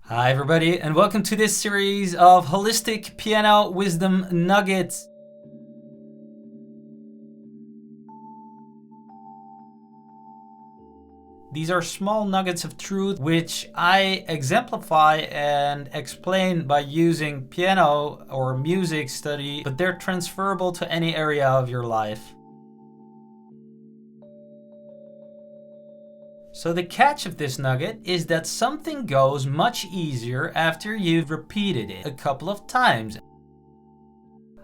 Hi everybody, and welcome to this series of holistic piano wisdom nuggets. These are small nuggets of truth which I exemplify and explain by using piano or music study, but they're transferable to any area of your life. So the catch of this nugget is that something goes much easier after you've repeated it a couple of times.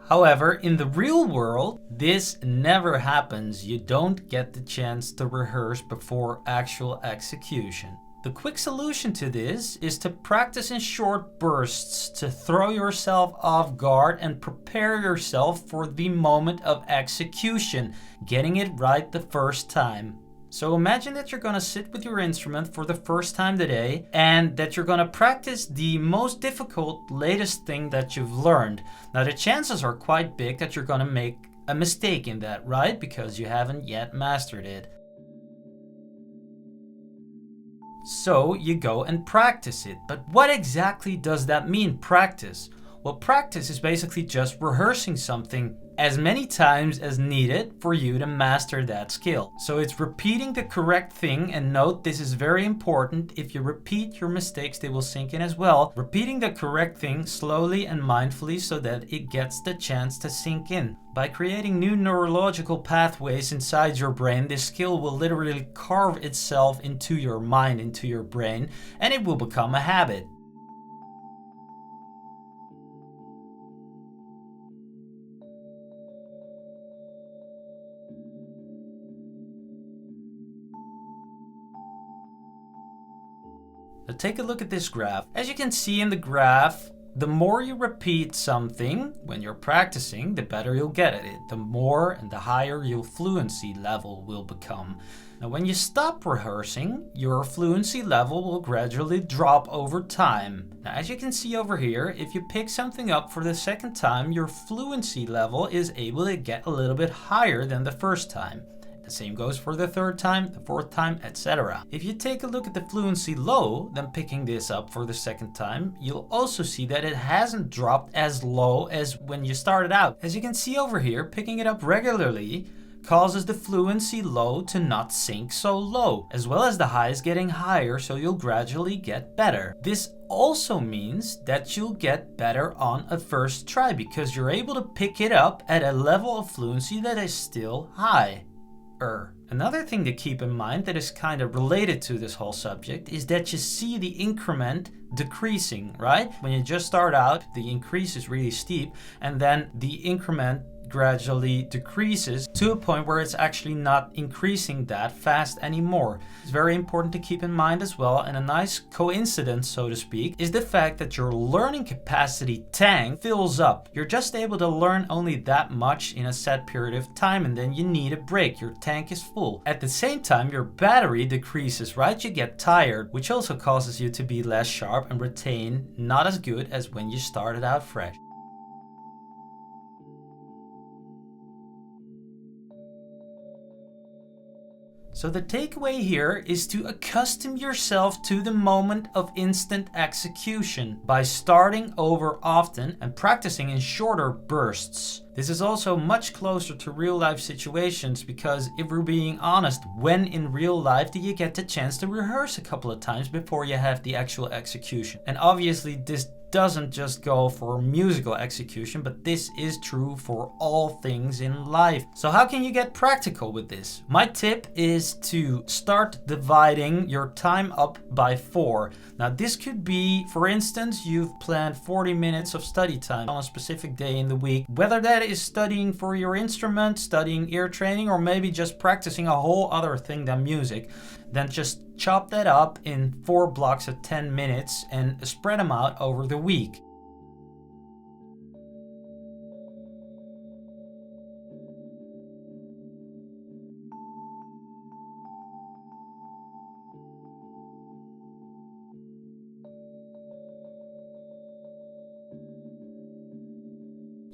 However, in the real world, this never happens. You don't get the chance to rehearse before actual execution. The quick solution to this is to practice in short bursts to throw yourself off guard and prepare yourself for the moment of execution, getting it right the first time. So imagine that you're going to sit with your instrument for the first time today and that you're going to practice the most difficult, latest thing that you've learned. Now the chances are quite big that you're going to make a mistake in that, right? Because you haven't yet mastered it. So you go and practice it. But what exactly does that mean, practice? Well, practice is basically just rehearsing something as many times as needed for you to master that skill. So it's repeating the correct thing, and note this is very important. If you repeat your mistakes, they will sink in as well. Repeating the correct thing slowly and mindfully so that it gets the chance to sink in. By creating new neurological pathways inside your brain, this skill will literally carve itself into your mind, into your brain, and it will become a habit. Now take a look at this graph. As you can see in the graph, the more you repeat something when you're practicing, the better you'll get at it. The more and the higher your fluency level will become. Now when you stop rehearsing, your fluency level will gradually drop over time. Now as you can see over here, if you pick something up for the second time, your fluency level is able to get a little bit higher than the first time. The same goes for the third time, the fourth time, etc. If you take a look at the fluency low, then picking this up for the second time, you'll also see that it hasn't dropped as low as when you started out. As you can see over here, picking it up regularly causes the fluency low to not sink so low, as well as the highs getting higher, so you'll gradually get better. This also means that you'll get better on a first try because you're able to pick it up at a level of fluency that is still high. Another thing to keep in mind that is kind of related to this whole subject is that you see the increment decreasing, right? When you just start out, the increase is really steep, and then the increment gradually decreases to a point where it's actually not increasing that fast anymore. It's very important to keep in mind as well, and a nice coincidence, so to speak, is the fact that your learning capacity tank fills up. You're just able to learn only that much in a set period of time, and then you need a break. Your tank is full. At the same time, your battery decreases, right? You get tired, which also causes you to be less sharp and retain not as good as when you started out fresh. So the takeaway here is to accustom yourself to the moment of instant execution by starting over often and practicing in shorter bursts. This is also much closer to real life situations because if we're being honest, when in real life do you get the chance to rehearse a couple of times before you have the actual execution? And obviously this doesn't just go for musical execution, but this is true for all things in life. So how can you get practical with this? My tip is to start dividing your time up by 4. Now this could be, for instance, you've planned 40 minutes of study time on a specific day in the week, whether that is studying for your instrument, studying ear training, or maybe just practicing a whole other thing than music. Then just chop that up in 4 blocks of 10 minutes and spread them out over the week.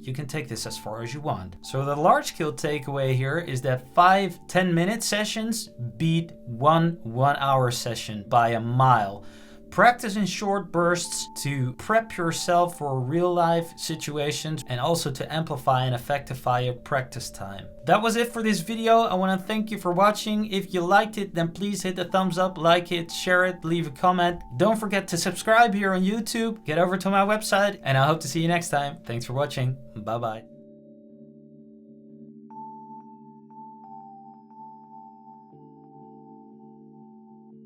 You can take this as far as you want. So the large scale takeaway here is that 5 10-minute sessions beat one 1-hour session by a mile. Practice in short bursts to prep yourself for real life situations and also to amplify and effectify your practice time. That was it for this video. I want to thank you for watching. If you liked it, then please hit the thumbs up, like it, share it, leave a comment. Don't forget to subscribe here on YouTube. Get over to my website and I hope to see you next time. Thanks for watching. Bye bye.